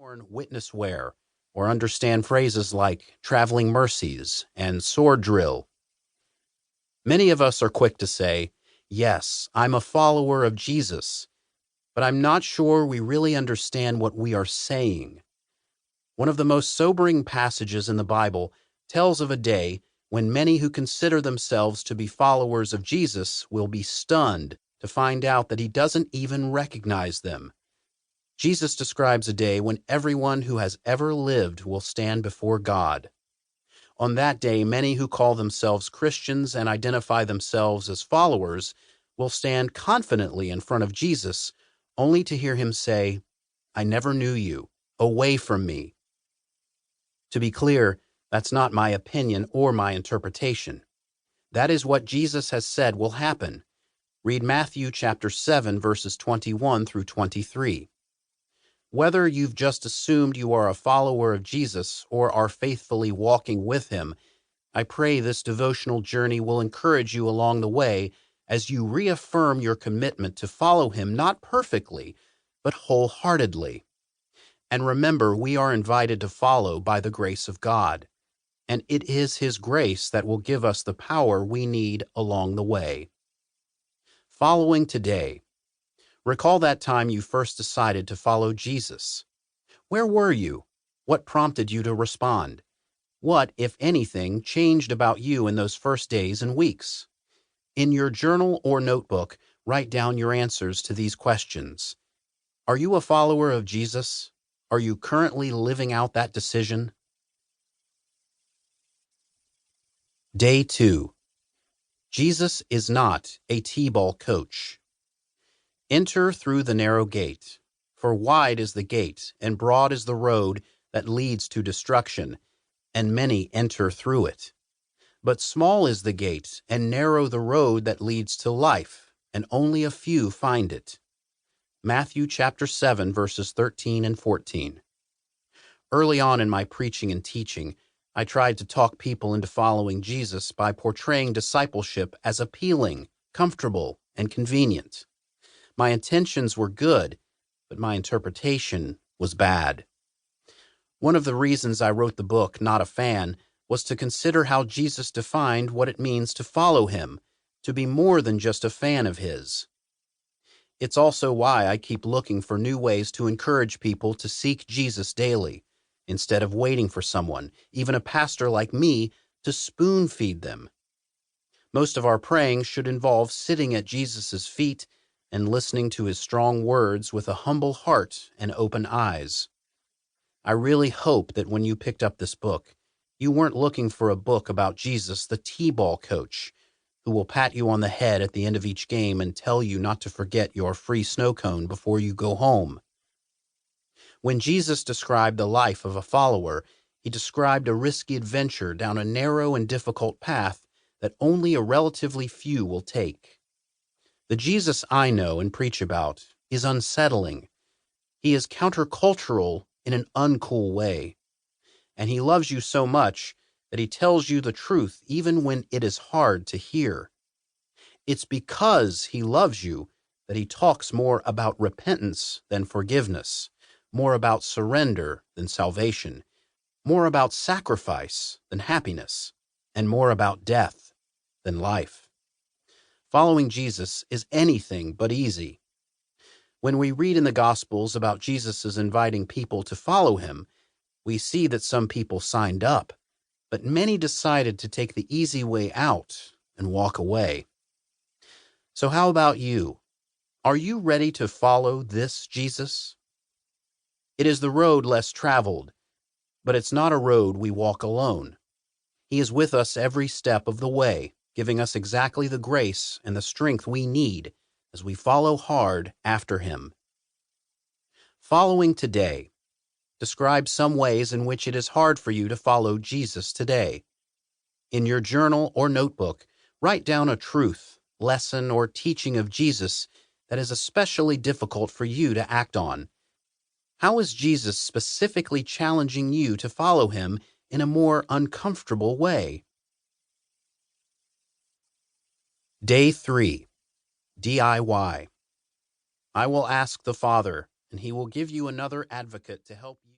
worn witness wear or understand phrases like traveling mercies and sword drill. Many of us are quick to say, "Yes, I'm a follower of Jesus," but I'm not sure we really understand what we are saying. One of the most sobering passages in the Bible tells of a day when many who consider themselves to be followers of Jesus will be stunned to find out that he doesn't even recognize them. Jesus describes a day when everyone who has ever lived will stand before God. On that day, many who call themselves Christians and identify themselves as followers will stand confidently in front of Jesus, only to hear him say, "I never knew you. Away from me." To be clear, that's not my opinion or my interpretation. That is what Jesus has said will happen. Read Matthew chapter 7, verses 21 through 23. Whether you've just assumed you are a follower of Jesus or are faithfully walking with him, I pray this devotional journey will encourage you along the way as you reaffirm your commitment to follow him not perfectly, but wholeheartedly. And remember, we are invited to follow by the grace of God, and it is his grace that will give us the power we need along the way. Following today. Recall that time you first decided to follow Jesus. Where were you? What prompted you to respond? What, if anything, changed about you in those first days and weeks? In your journal or notebook, write down your answers to these questions. Are you a follower of Jesus? Are you currently living out that decision? Day 2. Jesus is not a T-ball coach. Enter through the narrow gate, for wide is the gate, and broad is the road that leads to destruction, and many enter through it. But small is the gate, and narrow the road that leads to life, and only a few find it. Matthew chapter 7, verses 13 and 14. Early on in my preaching and teaching, I tried to talk people into following Jesus by portraying discipleship as appealing, comfortable, and convenient. My intentions were good, but my interpretation was bad. One of the reasons I wrote the book, Not a Fan, was to consider how Jesus defined what it means to follow him, to be more than just a fan of his. It's also why I keep looking for new ways to encourage people to seek Jesus daily, instead of waiting for someone, even a pastor like me, to spoon-feed them. Most of our praying should involve sitting at Jesus' feet and listening to his strong words with a humble heart and open eyes. I really hope that when you picked up this book, you weren't looking for a book about Jesus, the T-ball coach, who will pat you on the head at the end of each game and tell you not to forget your free snow cone before you go home. When Jesus described the life of a follower, he described a risky adventure down a narrow and difficult path that only a relatively few will take. The Jesus I know and preach about is unsettling. He is countercultural in an uncool way. And he loves you so much that he tells you the truth even when it is hard to hear. It's because he loves you that he talks more about repentance than forgiveness, more about surrender than salvation, more about sacrifice than happiness, and more about death than life. Following Jesus is anything but easy. When we read in the Gospels about Jesus' inviting people to follow him, we see that some people signed up, but many decided to take the easy way out and walk away. So how about you? Are you ready to follow this Jesus? It is the road less traveled, but it's not a road we walk alone. He is with us every step of the way, giving us exactly the grace and the strength we need as we follow hard after him. Following today. Describe some ways in which it is hard for you to follow Jesus today. In your journal or notebook, write down a truth, lesson, or teaching of Jesus that is especially difficult for you to act on. How is Jesus specifically challenging you to follow him in a more uncomfortable way? Day 3. DIY. I will ask the Father, and he will give you another advocate to help you.